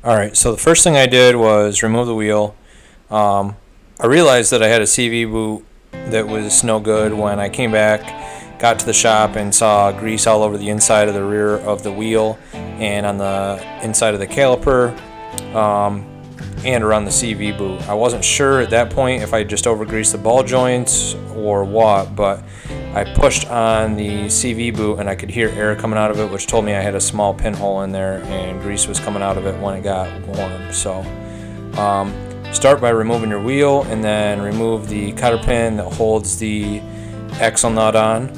Alright, so the first thing I did was remove the wheel. I realized that I had a CV boot that was no good when I came back, got to the shop, and saw grease all over the inside of the rear of the wheel and on the inside of the caliper and around the CV boot. I wasn't sure at that point if I just overgreased the ball joints or what, but I pushed on the CV boot and I could hear air coming out of it, which told me I had a small pinhole in there and grease was coming out of it when it got warm. So start by removing your wheel and then remove the cotter pin that holds the axle nut on,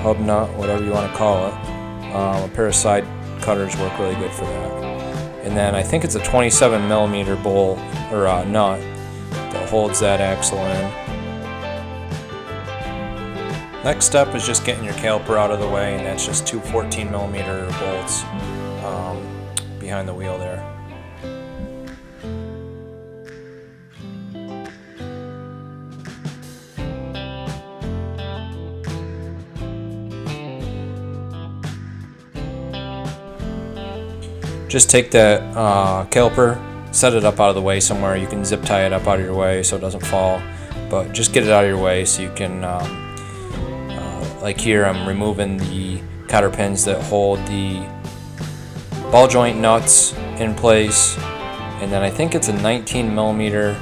hub nut, whatever you want to call it. A pair of side cutters work really good for that. And then I think it's a 27mm bolt or nut that holds that axle in. Next step is just getting your caliper out of the way, and that's just two 14mm bolts behind the wheel there. Just take that caliper, set it up out of the way somewhere. You can zip tie it up out of your way so it doesn't fall, but just get it out of your way so you can like here, I'm removing the cotter pins that hold the ball joint nuts in place, and then I think it's a 19mm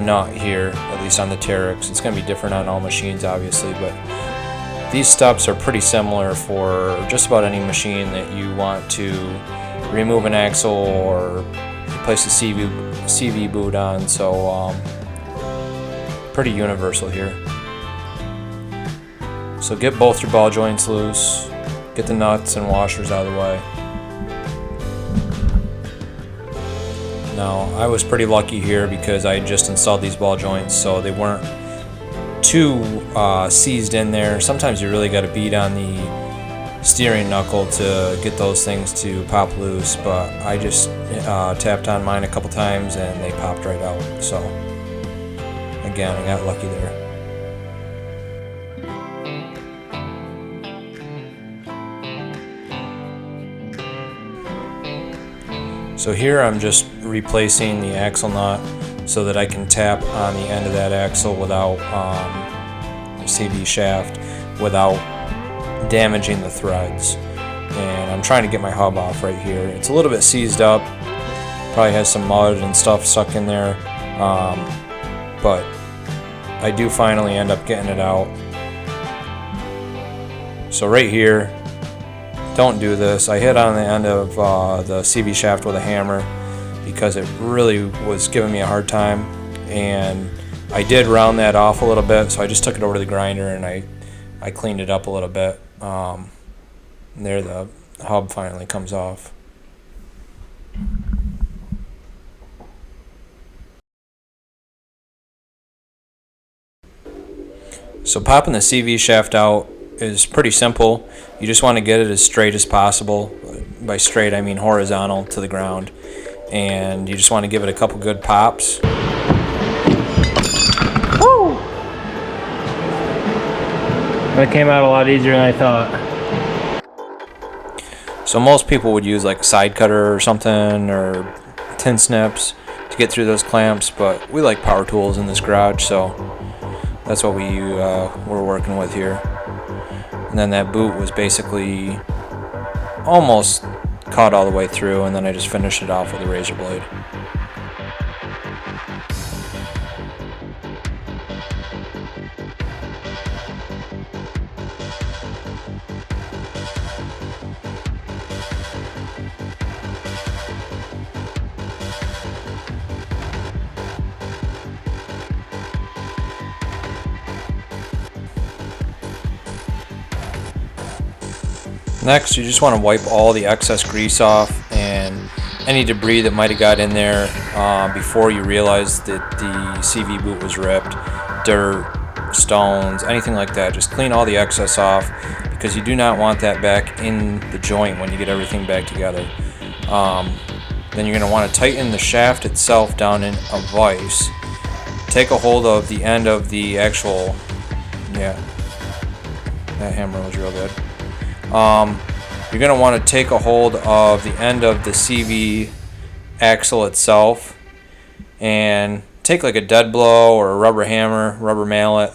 nut here, at least on the Terex. It's going to be different on all machines, obviously, but these steps are pretty similar for just about any machine that you want to remove an axle or replace the CV boot on, so pretty universal here. So get both your ball joints loose, get the nuts and washers out of the way. Now, I was pretty lucky here because I just installed these ball joints, so they weren't too seized in there. Sometimes you really got to beat on the steering knuckle to get those things to pop loose, but I just tapped on mine a couple times and they popped right out. So again, I got lucky there. So here I'm just replacing the axle nut so that I can tap on the end of that axle without CV shaft without damaging the threads. And I'm trying to get my hub off right here. It's a little bit seized up, probably has some mud and stuff stuck in there, but I do finally end up getting it out. So right here, don't do this. I hit on the end of the CV shaft with a hammer because it really was giving me a hard time, and I did round that off a little bit, so I just took it over to the grinder and I cleaned it up a little bit. There the hub finally comes off. So popping the CV shaft out is pretty simple. You just want to get it as straight as possible. By straight, I mean horizontal to the ground. And you just want to give it a couple good pops. Woo! That came out a lot easier than I thought. So most people would use like a side cutter or something, or tin snips to get through those clamps, but we like power tools in this garage, so that's what we're working with here. And then that boot was basically almost caught all the way through, and then I just finished it off with a razor blade. Next, you just want to wipe all the excess grease off and any debris that might have got in there before you realized that the CV boot was ripped. Dirt, stones, anything like that. Just clean all the excess off because you do not want that back in the joint when you get everything back together. Then you're going to want to tighten the shaft itself down in a vise. Take a hold of the end of the actual, yeah, that hammer was real good. you're going to want to take a hold of the end of the CV axle itself and take like a dead blow or a rubber hammer, rubber mallet,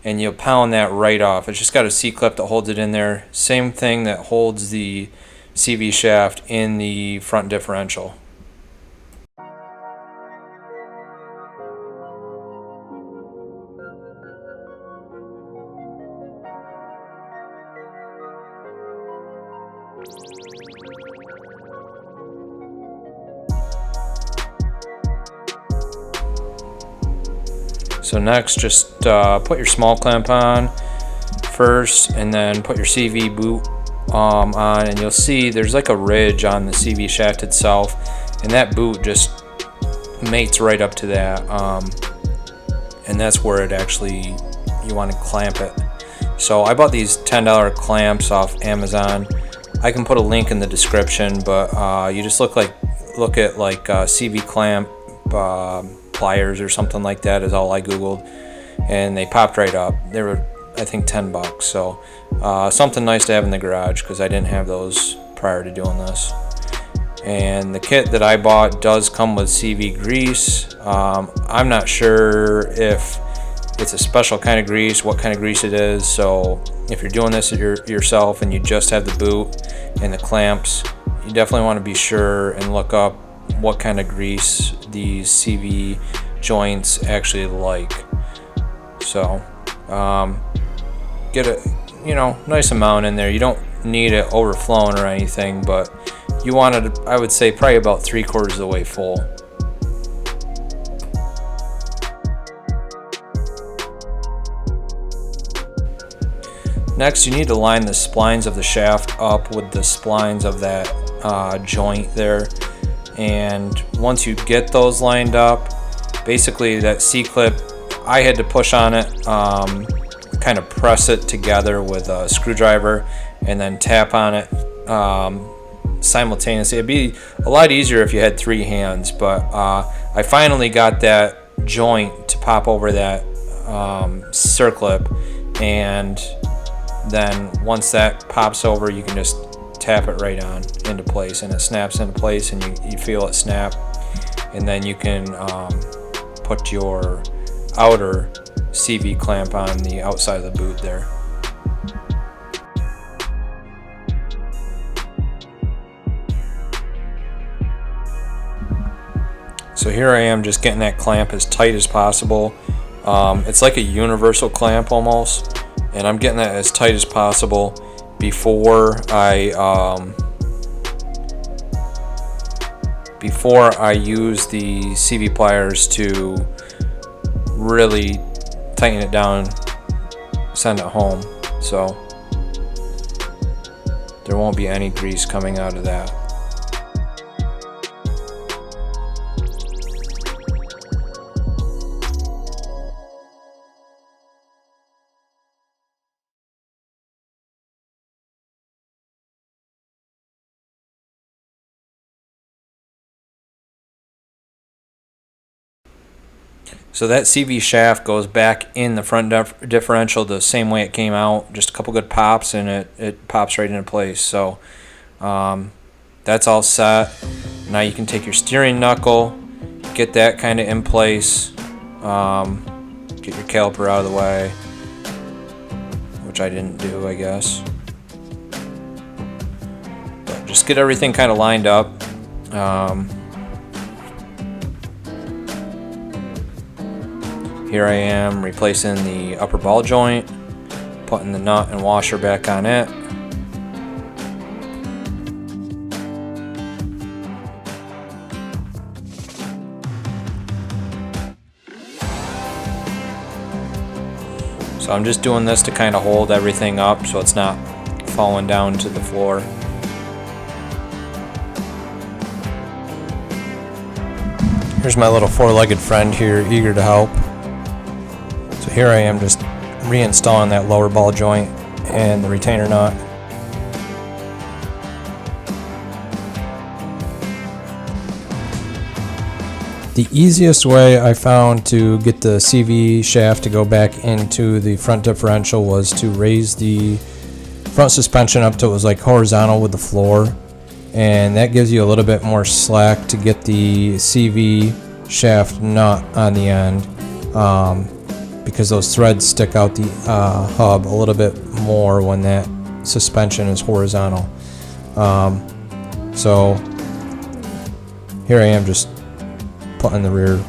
and you'll pound that right off. It's just got a C-clip that holds it in there. Same thing that holds the CV shaft in the front differential. So next, just put your small clamp on first, and then put your CV boot on, and you'll see there's like a ridge on the CV shaft itself, and that boot just mates right up to that, and that's where it actually, you want to clamp it. So I bought these $10 clamps off Amazon. I can put a link in the description, but you just look at CV clamp pliers or something like that is all I googled, and they popped right up. They were, I think, $10. So something nice to have in the garage, because I didn't have those prior to doing this. And the kit that I bought does come with CV grease. I'm not sure if it's a special kind of grease, what kind of grease it is. So if you're doing this yourself and you just have the boot and the clamps, you definitely want to be sure and look up what kind of grease these CV joints actually like. So get a nice amount in there. You don't need it overflowing or anything, but you want it, I would say, probably about 3/4 of the way full. Next, you need to line the splines of the shaft up with the splines of that joint there. And once you get those lined up, basically that C-clip, I had to push on it, kind of press it together with a screwdriver, and then tap on it simultaneously. It'd be a lot easier if you had 3 hands, but I finally got that joint to pop over that circlip, and then once that pops over, you can just tap it right on into place, and it snaps into place, and you feel it snap, and then you can put your outer CV clamp on the outside of the boot there. So here I am, just getting that clamp as tight as possible. It's like a universal clamp almost, and I'm getting that as tight as possible before I use the CV pliers to really tighten it down, send it home, so there won't be any grease coming out of that. So that CV shaft goes back in the front differential the same way it came out, just a couple good pops, and it pops right into place. So that's all set. Now you can take your steering knuckle, get that kind of in place, get your caliper out of the way, which I didn't do, I guess. But just get everything kind of lined up. Here I am replacing the upper ball joint, putting the nut and washer back on it. So I'm just doing this to kind of hold everything up so it's not falling down to the floor. Here's my little 4-legged friend here, eager to help. So here I am just reinstalling that lower ball joint and the retainer nut. The easiest way I found to get the CV shaft to go back into the front differential was to raise the front suspension up till it was like horizontal with the floor, and that gives you a little bit more slack to get the CV shaft nut on the end, because those threads stick out the hub a little bit more when that suspension is horizontal. So here I am just putting the rear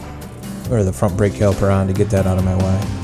or the front brake caliper on to get that out of my way.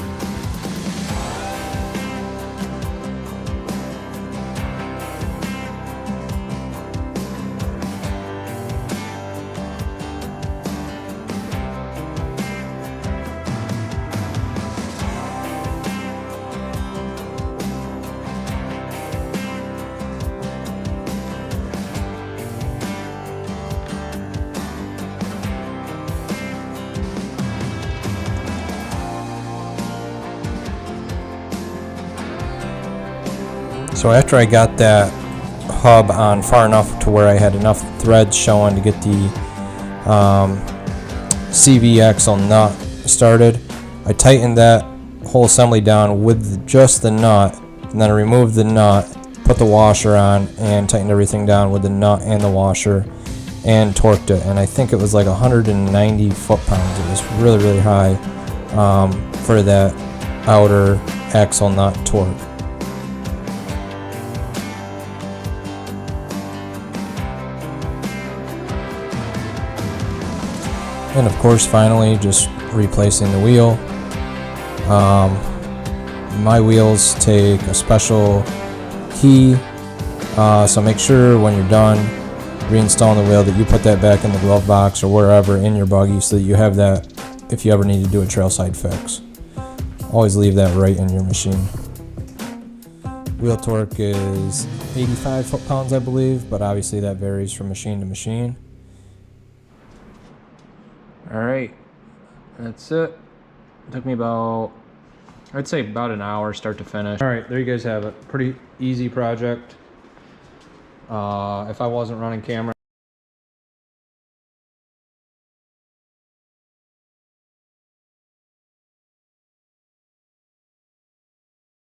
So after I got that hub on far enough to where I had enough threads showing to get the CV axle nut started, I tightened that whole assembly down with just the nut, and then I removed the nut, put the washer on, and tightened everything down with the nut and the washer, and torqued it. And I think it was like 190 foot-pounds. It was really, really high for that outer axle nut torque. And of course, finally, just replacing the wheel. My wheels take a special key, so make sure when you're done reinstalling the wheel that you put that back in the glove box or wherever in your buggy, so that you have that if you ever need to do a trail side fix. Always leave that right in your machine. Wheel torque is 85 foot-pounds, I believe, but obviously that varies from machine to machine. Alright, that's it. It took me about, I'd say about an hour start to finish. Alright, there you guys have it. Pretty easy project. If I wasn't running camera,